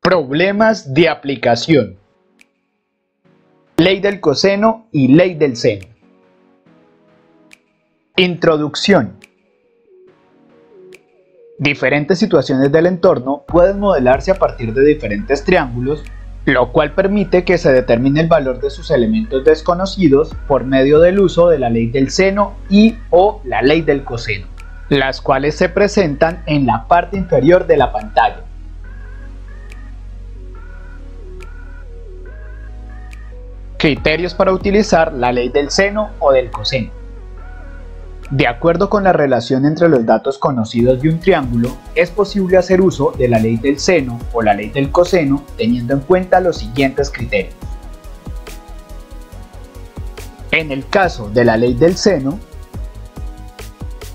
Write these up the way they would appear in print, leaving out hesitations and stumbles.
Problemas de aplicación. Ley del coseno y ley del seno. Introducción. Diferentes situaciones del entorno pueden modelarse a partir de diferentes triángulos, lo cual permite que se determine el valor de sus elementos desconocidos por medio del uso de la ley del seno y/o la ley del coseno, las cuales se presentan en la parte inferior de la pantalla. Criterios para utilizar la ley del seno o del coseno. De acuerdo con la relación entre los datos conocidos de un triángulo, es posible hacer uso de la ley del seno o la ley del coseno teniendo en cuenta los siguientes criterios. En el caso de la ley del seno,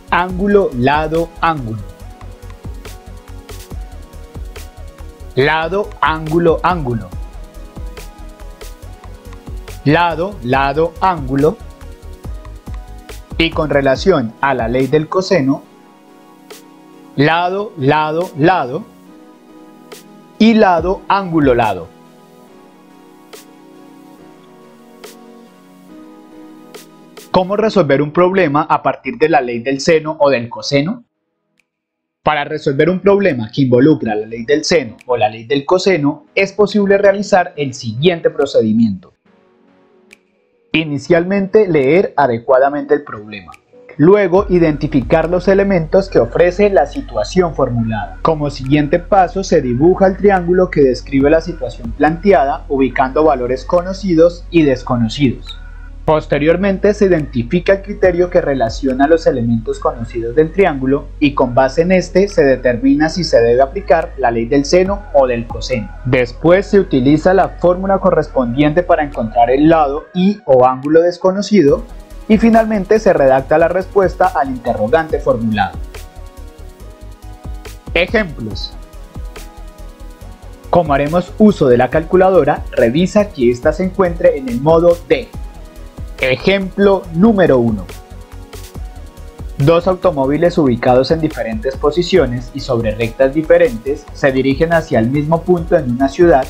ángulo, lado, ángulo. Lado, ángulo, ángulo. Lado, lado, ángulo. Y con relación a la ley del coseno, lado, lado, lado y lado, ángulo, lado. ¿Cómo resolver un problema a partir de la ley del seno o del coseno? Para resolver un problema que involucra la ley del seno o la ley del coseno, es posible realizar el siguiente procedimiento. Inicialmente, leer adecuadamente el problema. Luego, identificar los elementos que ofrece la situación formulada. Como siguiente paso, se dibuja el triángulo que describe la situación planteada, ubicando valores conocidos y desconocidos. Posteriormente, se identifica el criterio que relaciona los elementos conocidos del triángulo y con base en este se determina si se debe aplicar la ley del seno o del coseno. Después se utiliza la fórmula correspondiente para encontrar el lado y/o ángulo desconocido y finalmente se redacta la respuesta al interrogante formulado. Ejemplos. Como haremos uso de la calculadora, revisa que ésta se encuentre en el modo D. Ejemplo número 1. Dos automóviles ubicados en diferentes posiciones y sobre rectas diferentes se dirigen hacia el mismo punto en una ciudad,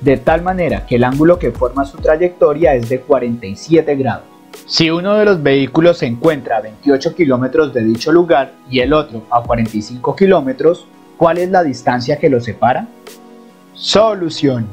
de tal manera que el ángulo que forma su trayectoria es de 47 grados. Si uno de los vehículos se encuentra a 28 kilómetros de dicho lugar y el otro a 45 kilómetros, ¿cuál es la distancia que los separa? Solución.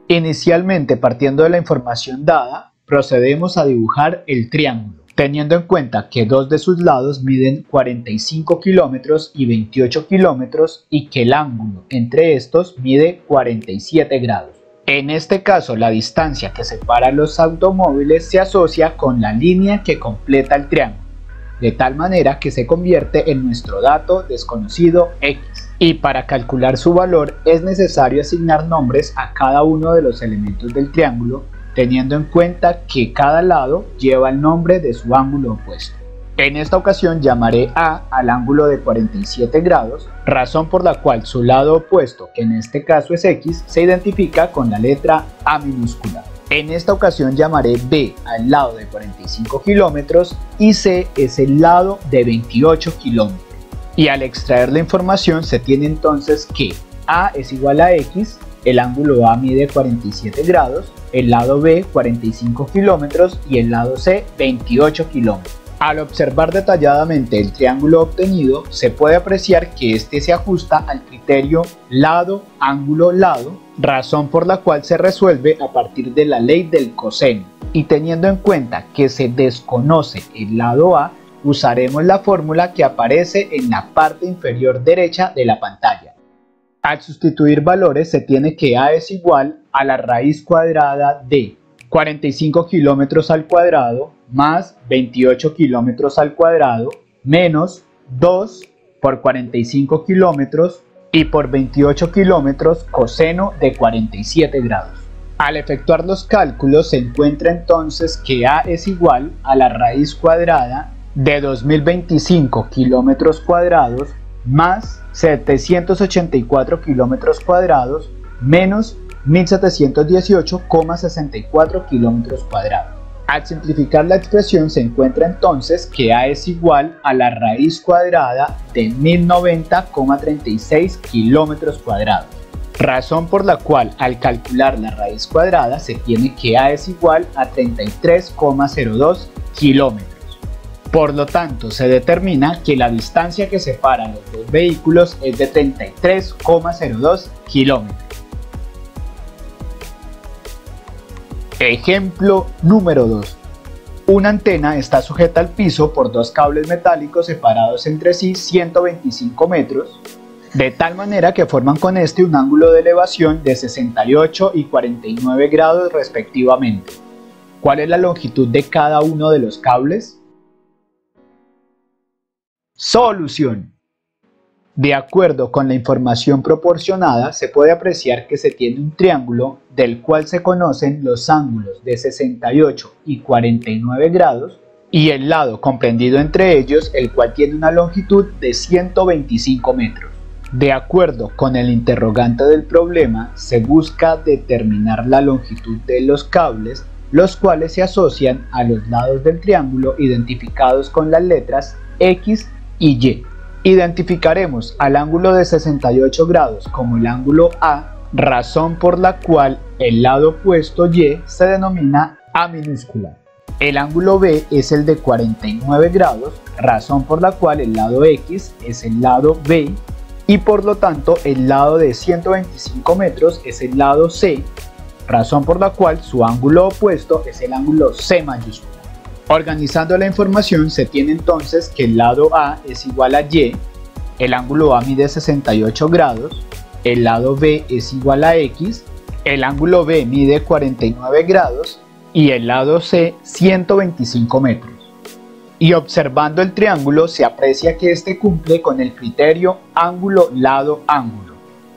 Inicialmente, partiendo de la información dada, procedemos a dibujar el triángulo, teniendo en cuenta que dos de sus lados miden 45 kilómetros y 28 kilómetros y que el ángulo entre estos mide 47 grados. En este caso, la distancia que separa los automóviles se asocia con la línea que completa el triángulo, de tal manera que se convierte en nuestro dato desconocido X. Y para calcular su valor es necesario asignar nombres a cada uno de los elementos del triángulo, teniendo en cuenta que cada lado lleva el nombre de su ángulo opuesto. En esta ocasión llamaré A al ángulo de 47 grados, razón por la cual su lado opuesto, que en este caso es X, se identifica con la letra A minúscula. En esta ocasión llamaré B al lado de 45 kilómetros y C es el lado de 28 kilómetros. Y al extraer la información se tiene entonces que A es igual a X, el ángulo A mide 47 grados, el lado B 45 kilómetros y el lado C 28 kilómetros. Al observar detalladamente el triángulo obtenido, se puede apreciar que este se ajusta al criterio lado, ángulo, lado, razón por la cual se resuelve a partir de la ley del coseno. Y teniendo en cuenta que se desconoce el lado A, usaremos la fórmula que aparece en la parte inferior derecha de la pantalla. Al sustituir valores se tiene que A es igual a la raíz cuadrada de 45 kilómetros al cuadrado más 28 kilómetros al cuadrado menos 2 por 45 kilómetros y por 28 kilómetros coseno de 47 grados. Al efectuar los cálculos se encuentra entonces que A es igual a la raíz cuadrada de 2025 kilómetros cuadrados más 784 kilómetros cuadrados menos 1718,64 kilómetros cuadrados. Al simplificar la expresión se encuentra entonces que A es igual a la raíz cuadrada de 1090,36 kilómetros cuadrados. razón por la cual al calcular la raíz cuadrada se tiene que A es igual a 33,02 kilómetros. Por lo tanto, se determina que la distancia que separa los dos vehículos es de 33,02 kilómetros. Ejemplo número 2. Una antena está sujeta al piso por dos cables metálicos separados entre sí 125 metros, de tal manera que forman con este un ángulo de elevación de 68 y 49 grados respectivamente. ¿Cuál es la longitud de cada uno de los cables? Solución. De acuerdo con la información proporcionada, se puede apreciar que se tiene un triángulo del cual se conocen los ángulos de 68 y 49 grados y el lado comprendido entre ellos, el cual tiene una longitud de 125 metros. De acuerdo con el interrogante del problema, se busca determinar la longitud de los cables, los cuales se asocian a los lados del triángulo identificados con las letras X y Y. Identificaremos al ángulo de 68 grados como el ángulo A, razón por la cual el lado opuesto Y se denomina A minúscula. El ángulo B es el de 49 grados, razón por la cual el lado X es el lado B y por lo tanto el lado de 125 metros es el lado C, razón por la cual su ángulo opuesto es el ángulo C mayúscula. Organizando la información se tiene entonces que el lado A es igual a Y, el ángulo A mide 68 grados, el lado B es igual a X, el ángulo B mide 49 grados y el lado C 125 metros. Y observando el triángulo se aprecia que este cumple con el criterio ángulo-lado-ángulo,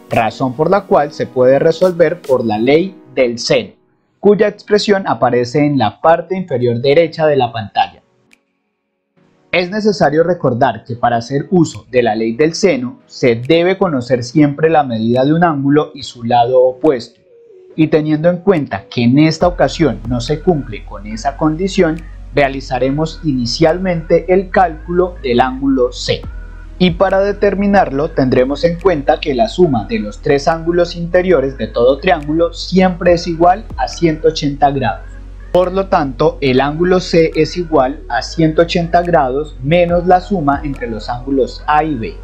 razón por la cual se puede resolver por la ley del seno, cuya expresión aparece en la parte inferior derecha de la pantalla. Es necesario recordar que para hacer uso de la ley del seno se debe conocer siempre la medida de un ángulo y su lado opuesto, y teniendo en cuenta que en esta ocasión no se cumple con esa condición, realizaremos inicialmente el cálculo del ángulo C. Y para determinarlo tendremos en cuenta que la suma de los tres ángulos interiores de todo triángulo siempre es igual a 180 grados. Por lo tanto, el ángulo C es igual a 180 grados menos la suma entre los ángulos A y B,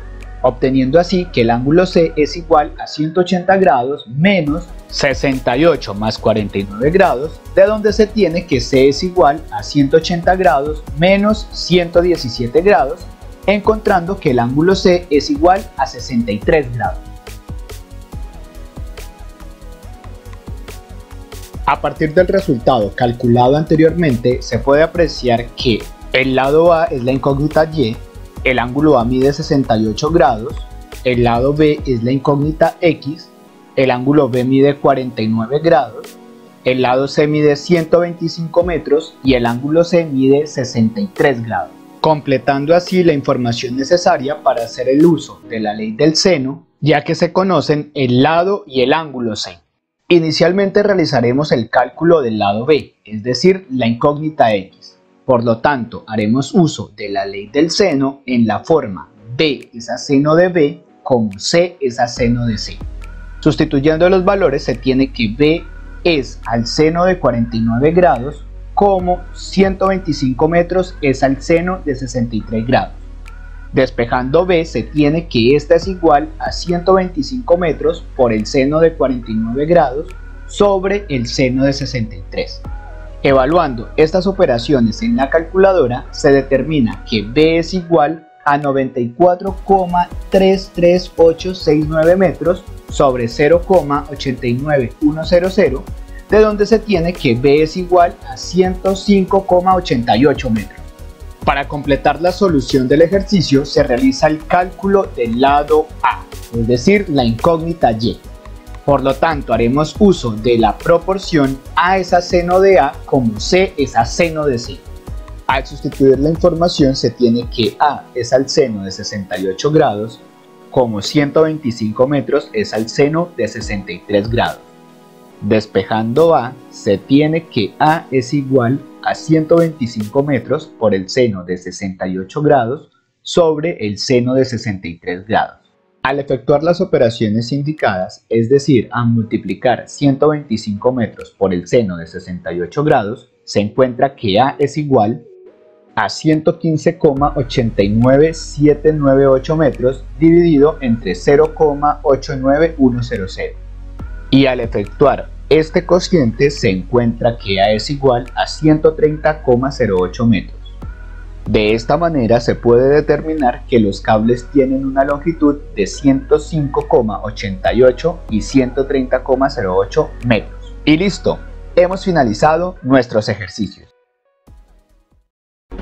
obteniendo así que el ángulo C es igual a 180 grados menos 68 más 49 grados, de donde se tiene que C es igual a 180 grados menos 117 grados, encontrando que el ángulo C es igual a 63 grados. A partir del resultado calculado anteriormente, se puede apreciar que el lado A es la incógnita Y, el ángulo A mide 68 grados, el lado B es la incógnita X, el ángulo B mide 49 grados, el lado C mide 125 metros y el ángulo C mide 63 grados. Completando así la información necesaria para hacer el uso de la ley del seno, ya que se conocen el lado y el ángulo C. Inicialmente realizaremos el cálculo del lado B, es decir, la incógnita X. Por lo tanto, haremos uso de la ley del seno en la forma B es a seno de B como C es a seno de C. Sustituyendo los valores se tiene que B es al seno de 49 grados como 125 metros es al seno de 63 grados. Despejando B se tiene que esta es igual a 125 metros por el seno de 49 grados sobre el seno de 63. Evaluando estas operaciones en la calculadora se determina que B es igual a 94,33869 metros sobre 0,89100, de donde se tiene que B es igual a 105,88 metros. Para completar la solución del ejercicio se realiza el cálculo del lado A, es decir, la incógnita Y. Por lo tanto, haremos uso de la proporción A es a seno de A como C es a seno de C. Al sustituir la información se tiene que A es al seno de 68 grados como 125 metros es al seno de 63 grados. Despejando A, se tiene que A es igual a 125 metros por el seno de 68 grados sobre el seno de 63 grados. Al efectuar las operaciones indicadas, es decir, a multiplicar 125 metros por el seno de 68 grados, se encuentra que A es igual a 115,89798 metros dividido entre 0,89100. Y al efectuar este cociente se encuentra que A es igual a 130,08 metros. De esta manera se puede determinar que los cables tienen una longitud de 105,88 y 130,08 metros. Y listo, hemos finalizado nuestros ejercicios.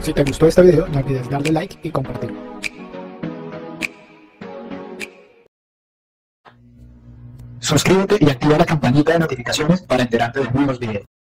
Si te gustó este video, no olvides darle like y compartir. Suscríbete y activa la campanita de notificaciones para enterarte de nuevos videos.